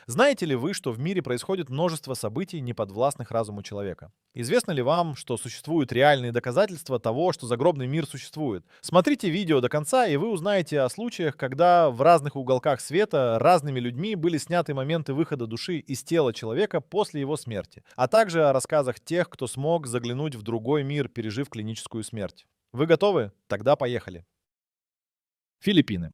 Знаете ли вы, что в мире происходит множество событий, неподвластных разуму человека? Известно ли вам, что существуют реальные доказательства того, что загробный мир существует? Смотрите видео до конца, и вы узнаете о случаях, когда в разных уголках света разными людьми были сняты моменты выхода души из тела человека после его смерти, а также о рассказах тех, кто смог заглянуть в другой мир, пережив клиническую смерть. Вы готовы? Тогда поехали. Филиппины.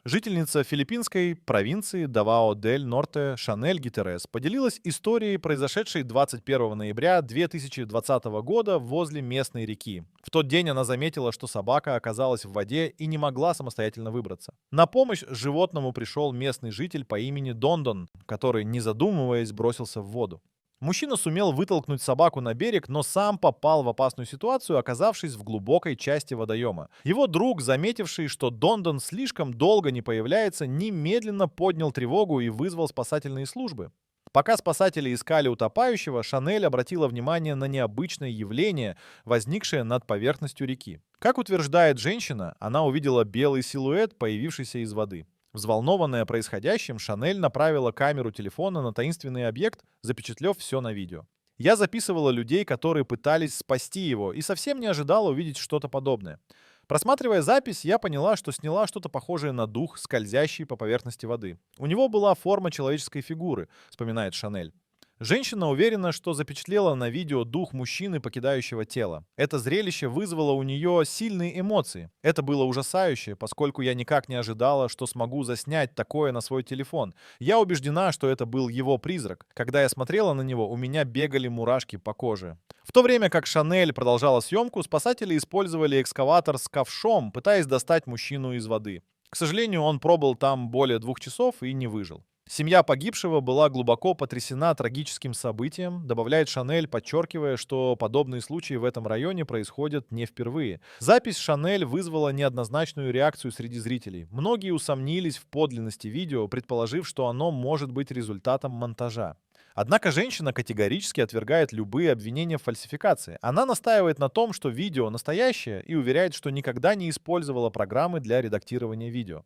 Жительница филиппинской провинции Давао-дель-Норте Шанель Гитерес поделилась историей, произошедшей 21 ноября 2020 года возле местной реки. В тот день она заметила, что собака оказалась в воде и не могла самостоятельно выбраться. На помощь животному пришел местный житель по имени Дондон, который, не задумываясь, бросился в воду. Мужчина сумел вытолкнуть собаку на берег, но сам попал в опасную ситуацию, оказавшись в глубокой части водоема. Его друг, заметивший, что Дондон слишком долго не появляется, немедленно поднял тревогу и вызвал спасательные службы. Пока спасатели искали утопающего, Шанель обратила внимание на необычное явление, возникшее над поверхностью реки. Как утверждает женщина, она увидела белый силуэт, появившийся из воды. Взволнованная происходящим, Шанель направила камеру телефона на таинственный объект, запечатлев все на видео. Я записывала людей, которые пытались спасти его, и совсем не ожидала увидеть что-то подобное. Просматривая запись, я поняла, что сняла что-то похожее на дух, скользящий по поверхности воды. У него была форма человеческой фигуры, вспоминает Шанель. Женщина уверена, что запечатлела на видео дух мужчины, покидающего тело. Это зрелище вызвало у нее сильные эмоции. Это было ужасающе, поскольку я никак не ожидала, что смогу заснять такое на свой телефон. Я убеждена, что это был его призрак. Когда я смотрела на него, у меня бегали мурашки по коже. В то время как Шанель продолжала съемку, спасатели использовали экскаватор с ковшом, пытаясь достать мужчину из воды. К сожалению, он пробыл там более 2 часов и не выжил. Семья погибшего была глубоко потрясена трагическим событием, добавляет Шанель, подчеркивая, что подобные случаи в этом районе происходят не впервые. Запись Шанель вызвала неоднозначную реакцию среди зрителей. Многие усомнились в подлинности видео, предположив, что оно может быть результатом монтажа. Однако женщина категорически отвергает любые обвинения в фальсификации. Она настаивает на том, что видео настоящее, и уверяет, что никогда не использовала программы для редактирования видео.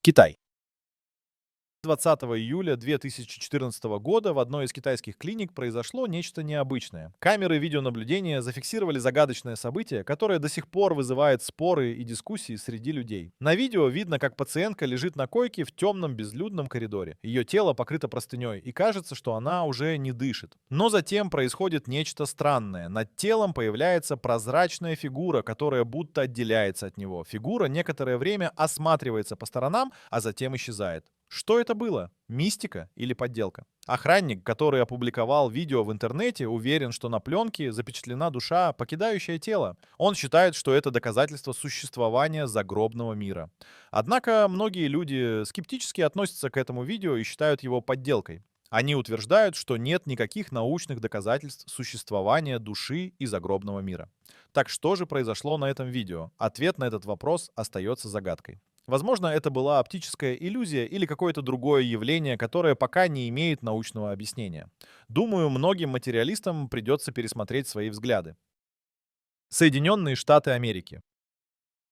Китай. 20 июля 2014 года в одной из китайских клиник произошло нечто необычное. Камеры видеонаблюдения зафиксировали загадочное событие, которое до сих пор вызывает споры и дискуссии среди людей. На видео видно, как пациентка лежит на койке в темном безлюдном коридоре. Ее тело покрыто простыней, и кажется, что она уже не дышит. Но затем происходит нечто странное. Над телом появляется прозрачная фигура, которая будто отделяется от него. Фигура некоторое время осматривается по сторонам, а затем исчезает. Что это было? Мистика или подделка? Охранник, который опубликовал видео в интернете, уверен, что на пленке запечатлена душа, покидающая тело. Он считает, что это доказательство существования загробного мира. Однако многие люди скептически относятся к этому видео и считают его подделкой. Они утверждают, что нет никаких научных доказательств существования души и загробного мира. Так что же произошло на этом видео? Ответ на этот вопрос остается загадкой. Возможно, это была оптическая иллюзия или какое-то другое явление, которое пока не имеет научного объяснения. Думаю, многим материалистам придется пересмотреть свои взгляды. Соединенные Штаты Америки.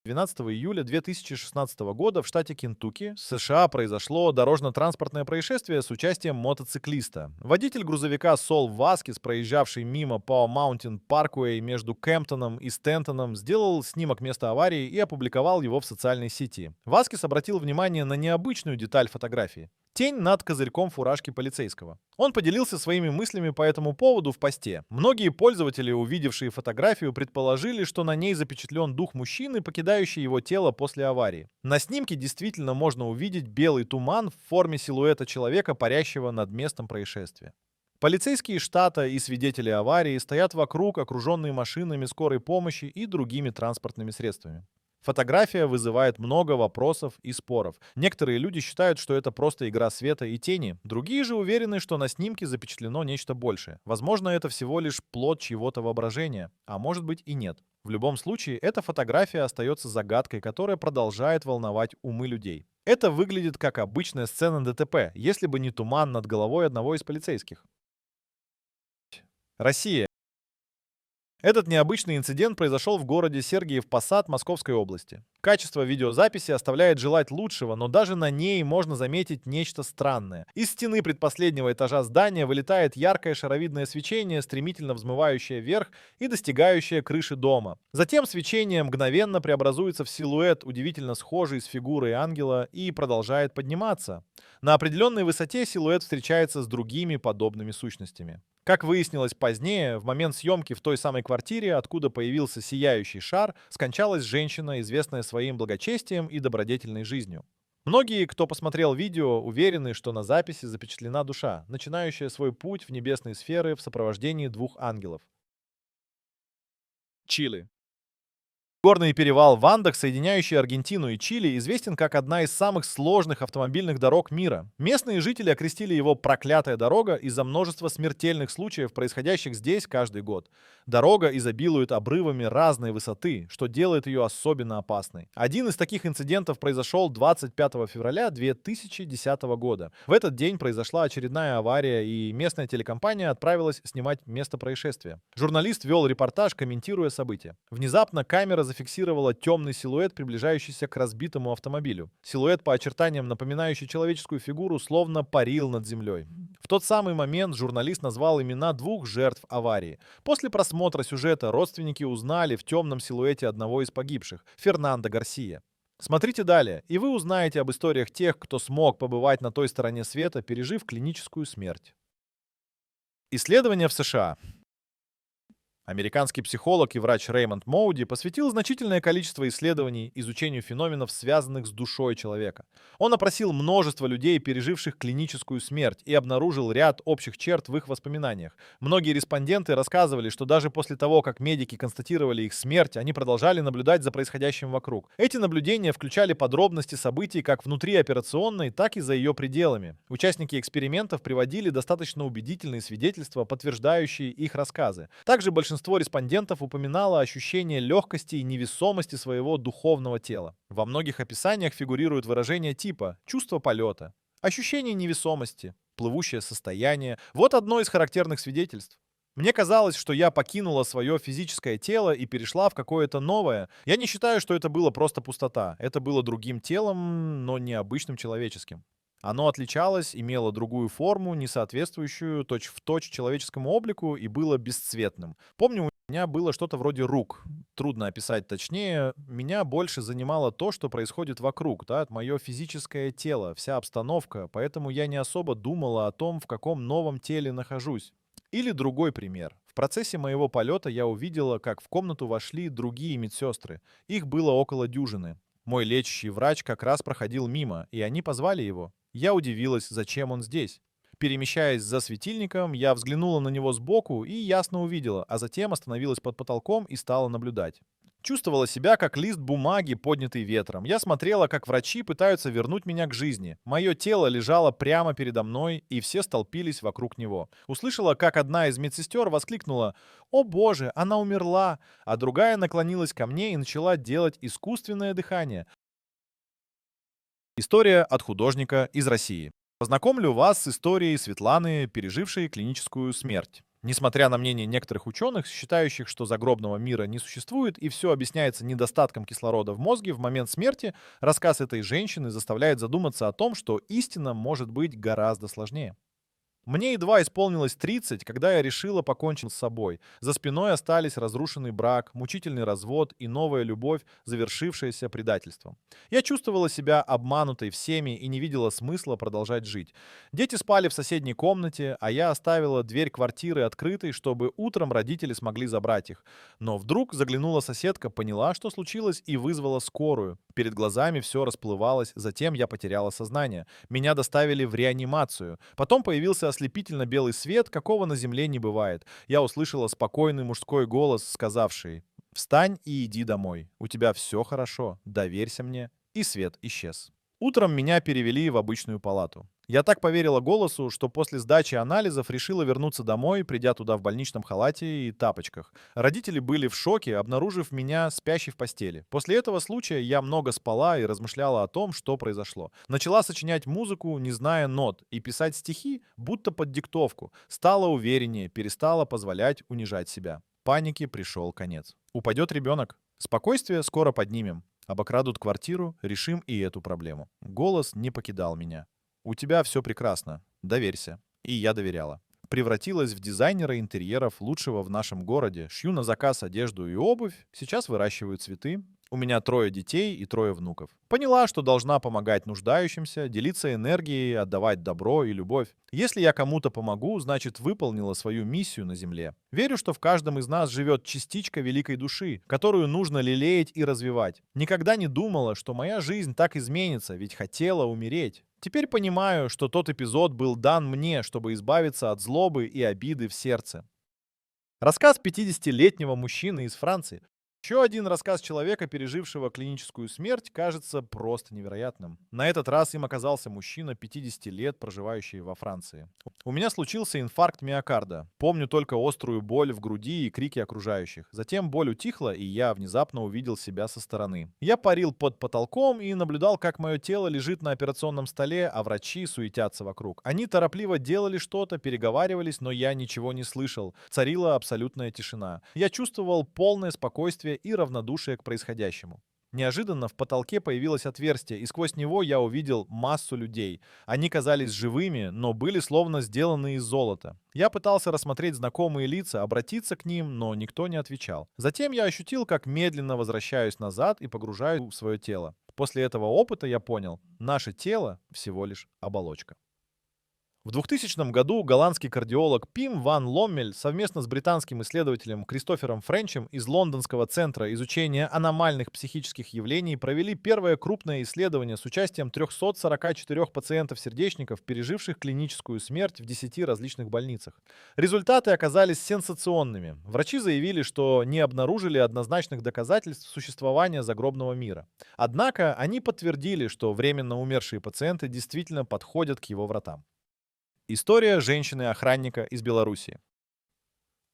12 июля 2016 года в штате Кентукки, США, произошло дорожно-транспортное происшествие с участием мотоциклиста. Водитель грузовика Сол Васкис, проезжавший мимо по Маунтин Парквей между Кемптоном и Стентоном, сделал снимок места аварии и опубликовал его в социальной сети. Васкис обратил внимание на необычную деталь фотографии. Тень над козырьком фуражки полицейского. Он поделился своими мыслями по этому поводу в посте. Многие пользователи, увидевшие фотографию, предположили, что на ней запечатлен дух мужчины, покидающий его тело после аварии. На снимке действительно можно увидеть белый туман в форме силуэта человека, парящего над местом происшествия. Полицейские штата и свидетели аварии стоят вокруг, окруженные машинами скорой помощи и другими транспортными средствами. Фотография вызывает много вопросов и споров. Некоторые люди считают, что это просто игра света и тени. Другие же уверены, что на снимке запечатлено нечто большее. Возможно, это всего лишь плод чьего-то воображения, а может быть и нет. В любом случае, эта фотография остается загадкой, которая продолжает волновать умы людей. Это выглядит как обычная сцена ДТП, если бы не туман над головой одного из полицейских. Россия. Этот необычный инцидент произошел в городе Сергиев Посад Московской области. Качество видеозаписи оставляет желать лучшего, но даже на ней можно заметить нечто странное. Из стены предпоследнего этажа здания вылетает яркое шаровидное свечение, стремительно взмывающее вверх и достигающее крыши дома. Затем свечение мгновенно преобразуется в силуэт, удивительно схожий с фигурой ангела, и продолжает подниматься. На определенной высоте силуэт встречается с другими подобными сущностями. Как выяснилось позднее, в момент съемки в той самой квартире, откуда появился сияющий шар, скончалась женщина, известная своим благочестием и добродетельной жизнью. Многие, кто посмотрел видео, уверены, что на записи запечатлена душа, начинающая свой путь в небесные сферы в сопровождении двух ангелов. Чили. Горный перевал в Андах, соединяющий Аргентину и Чили, известен как одна из самых сложных автомобильных дорог мира. Местные жители окрестили его «проклятая дорога» из-за множества смертельных случаев, происходящих здесь каждый год. Дорога изобилует обрывами разной высоты, что делает ее особенно опасной. Один из таких инцидентов произошел 25 февраля 2010 года. В этот день произошла очередная авария, и местная телекомпания отправилась снимать место происшествия. Журналист вел репортаж, комментируя события. Внезапно камера зафиксировала темный силуэт, приближающийся к разбитому автомобилю. Силуэт, по очертаниям напоминающий человеческую фигуру, словно парил над землей. В тот самый момент журналист назвал имена двух жертв аварии. После просмотра сюжета родственники узнали в темном силуэте одного из погибших — Фернандо Гарсия. Смотрите далее, и вы узнаете об историях тех, кто смог побывать на той стороне света, пережив клиническую смерть. Исследования в США. Американский психолог и врач Реймонд Моуди посвятил значительное количество исследований изучению феноменов, связанных с душой человека. Он опросил множество людей, переживших клиническую смерть, и обнаружил ряд общих черт в их воспоминаниях. Многие респонденты рассказывали, что даже после того, как медики констатировали их смерть, они продолжали наблюдать за происходящим вокруг. Эти наблюдения включали подробности событий как внутри операционной, так и за ее пределами. Участники экспериментов приводили достаточно убедительные свидетельства, подтверждающие их рассказы. Также большинство респондентов упоминало ощущение легкости и невесомости своего духовного тела. Во многих описаниях фигурируют выражения типа «чувство полета», «ощущение невесомости», «плывущее состояние». Вот одно из характерных свидетельств. Мне казалось, что я покинула свое физическое тело и перешла в какое-то новое. Я не считаю, что это было просто пустота. Это было другим телом, но необычным человеческим. Оно отличалось, имело другую форму, не соответствующую точь-в-точь человеческому облику, и было бесцветным. Помню, у меня было что-то вроде рук. Трудно описать точнее. Меня больше занимало то, что происходит вокруг, да, мое физическое тело, вся обстановка, поэтому я не особо думала о том, в каком новом теле нахожусь. Или другой пример. В процессе моего полета я увидела, как в комнату вошли другие медсестры. Их было около дюжины. Мой лечащий врач как раз проходил мимо, и они позвали его. Я удивилась, зачем он здесь. Перемещаясь за светильником, я взглянула на него сбоку и ясно увидела, а затем остановилась под потолком и стала наблюдать. Чувствовала себя как лист бумаги, поднятый ветром. Я смотрела, как врачи пытаются вернуть меня к жизни. Мое тело лежало прямо передо мной, и все столпились вокруг него. Услышала, как одна из медсестер воскликнула: «О боже, она умерла!», а другая наклонилась ко мне и начала делать искусственное дыхание. История от художника из России. Познакомлю вас с историей Светланы, пережившей клиническую смерть. Несмотря на мнение некоторых ученых, считающих, что загробного мира не существует и все объясняется недостатком кислорода в мозге в момент смерти, рассказ этой женщины заставляет задуматься о том, что истина может быть гораздо сложнее. Мне едва исполнилось 30, когда я решила покончить с собой. За спиной остались разрушенный брак, мучительный развод и новая любовь, завершившаяся предательством. Я чувствовала себя обманутой всеми и не видела смысла продолжать жить. Дети спали в соседней комнате, а я оставила дверь квартиры открытой, чтобы утром родители смогли забрать их. Но вдруг заглянула соседка, поняла, что случилось, и вызвала скорую. Перед глазами все расплывалось, затем я потеряла сознание. Меня доставили в реанимацию. Потом появился ослепительно белый свет, какого на земле не бывает. Я услышала спокойный мужской голос, сказавший: «Встань и иди домой. У тебя все хорошо. Доверься мне». И свет исчез. Утром меня перевели в обычную палату. Я так поверила голосу, что после сдачи анализов решила вернуться домой, придя туда в больничном халате и тапочках. Родители были в шоке, обнаружив меня спящей в постели. После этого случая я много спала и размышляла о том, что произошло. Начала сочинять музыку, не зная нот, и писать стихи, будто под диктовку. Стала увереннее, перестала позволять унижать себя. Панике пришел конец. Упадет ребенок. Спокойствие скоро поднимем. Обокрадут квартиру, решим и эту проблему. Голос не покидал меня. У тебя все прекрасно. Доверься. И я доверяла. Превратилась в дизайнера интерьеров лучшего в нашем городе. Шью на заказ одежду и обувь. Сейчас выращиваю цветы. У меня 3 детей и 3 внуков. Поняла, что должна помогать нуждающимся, делиться энергией, отдавать добро и любовь. Если я кому-то помогу, значит, выполнила свою миссию на Земле. Верю, что в каждом из нас живет частичка великой души, которую нужно лелеять и развивать. Никогда не думала, что моя жизнь так изменится, ведь хотела умереть. Теперь понимаю, что тот эпизод был дан мне, чтобы избавиться от злобы и обиды в сердце. Рассказ 50-летнего мужчины из Франции. Еще один рассказ человека, пережившего клиническую смерть, кажется просто невероятным. На этот раз им оказался мужчина 50 лет, проживающий во Франции. У меня случился инфаркт миокарда. Помню только острую боль в груди и крики окружающих. Затем боль утихла, и я внезапно увидел себя со стороны. Я парил под потолком и наблюдал, как мое тело лежит на операционном столе, а врачи суетятся вокруг. Они торопливо делали что-то, переговаривались, но я ничего не слышал. Царила абсолютная тишина. Я чувствовал полное спокойствие и равнодушие к происходящему. Неожиданно в потолке появилось отверстие, и сквозь него я увидел массу людей. Они казались живыми, но были словно сделаны из золота. Я пытался рассмотреть знакомые лица, обратиться к ним, но никто не отвечал. Затем я ощутил, как медленно возвращаюсь назад и погружаюсь в свое тело. После этого опыта я понял, наше тело всего лишь оболочка. В 2000 году голландский кардиолог Пим ван Ломмель совместно с британским исследователем Кристофером Френчем из Лондонского центра изучения аномальных психических явлений провели первое крупное исследование с участием 344 пациентов-сердечников, переживших клиническую смерть в 10 различных больницах. Результаты оказались сенсационными. Врачи заявили, что не обнаружили однозначных доказательств существования загробного мира. Однако они подтвердили, что временно умершие пациенты действительно подходят к его вратам. История женщины-охранника из Белоруссии.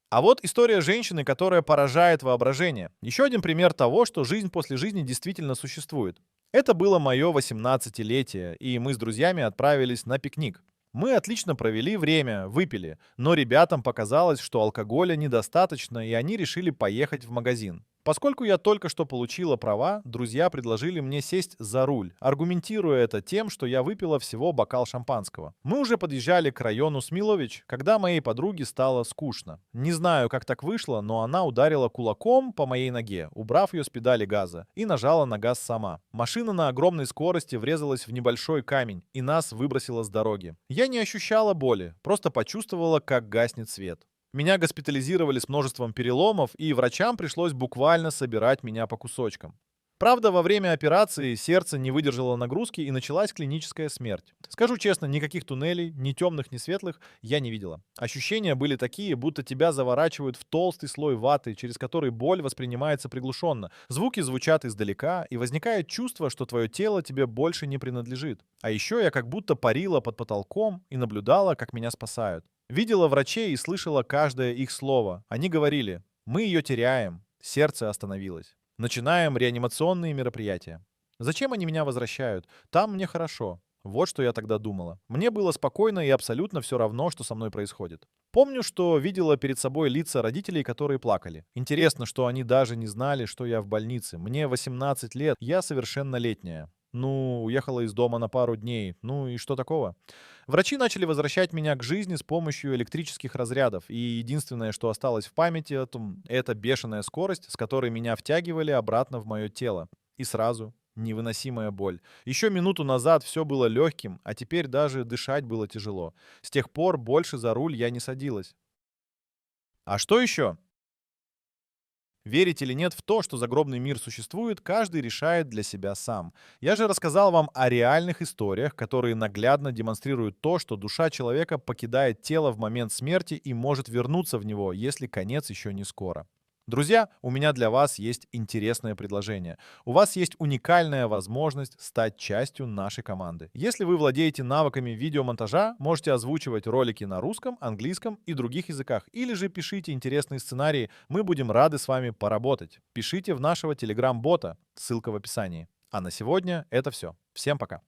А вот история женщины, которая поражает воображение. Еще один пример того, что жизнь после жизни действительно существует. Это было мое 18-летие, и мы с друзьями отправились на пикник. Мы отлично провели время, выпили, но ребятам показалось, что алкоголя недостаточно, и они решили поехать в магазин. Поскольку я только что получила права, друзья предложили мне сесть за руль, аргументируя это тем, что я выпила всего бокал шампанского. Мы уже подъезжали к району Смилович, когда моей подруге стало скучно. Не знаю, как так вышло, но она ударила кулаком по моей ноге, убрав ее с педали газа, и нажала на газ сама. Машина на огромной скорости врезалась в небольшой камень, и нас выбросило с дороги. Я не ощущала боли, просто почувствовала, как гаснет свет. Меня госпитализировали с множеством переломов, и врачам пришлось буквально собирать меня по кусочкам. Правда, во время операции сердце не выдержало нагрузки и началась клиническая смерть. Скажу честно, никаких туннелей, ни темных, ни светлых, я не видела. Ощущения были такие, будто тебя заворачивают в толстый слой ваты, через который боль воспринимается приглушенно. Звуки звучат издалека, и возникает чувство, что твое тело тебе больше не принадлежит. А еще я как будто парила под потолком и наблюдала, как меня спасают. Видела врачей и слышала каждое их слово. Они говорили: «Мы ее теряем, сердце остановилось. Начинаем реанимационные мероприятия». Зачем они меня возвращают? Там мне хорошо. Вот что я тогда думала. Мне было спокойно и абсолютно все равно, что со мной происходит. Помню, что видела перед собой лица родителей, которые плакали. Интересно, что они даже не знали, что я в больнице. Мне 18 лет, я совершеннолетняя. Ну, уехала из дома на пару дней. Ну и что такого? Врачи начали возвращать меня к жизни с помощью электрических разрядов. И единственное, что осталось в памяти, это бешеная скорость, с которой меня втягивали обратно в мое тело. И сразу невыносимая боль. Еще минуту назад все было легким, а теперь даже дышать было тяжело. С тех пор больше за руль я не садилась. А что еще? Верить или нет в то, что загробный мир существует, каждый решает для себя сам. Я же рассказал вам о реальных историях, которые наглядно демонстрируют то, что душа человека покидает тело в момент смерти и может вернуться в него, если конец еще не скоро. Друзья, у меня для вас есть интересное предложение. У вас есть уникальная возможность стать частью нашей команды. Если вы владеете навыками видеомонтажа, можете озвучивать ролики на русском, английском и других языках, или же пишите интересные сценарии, мы будем рады с вами поработать. Пишите в нашего телеграм-бота, ссылка в описании. А на сегодня это все. Всем пока.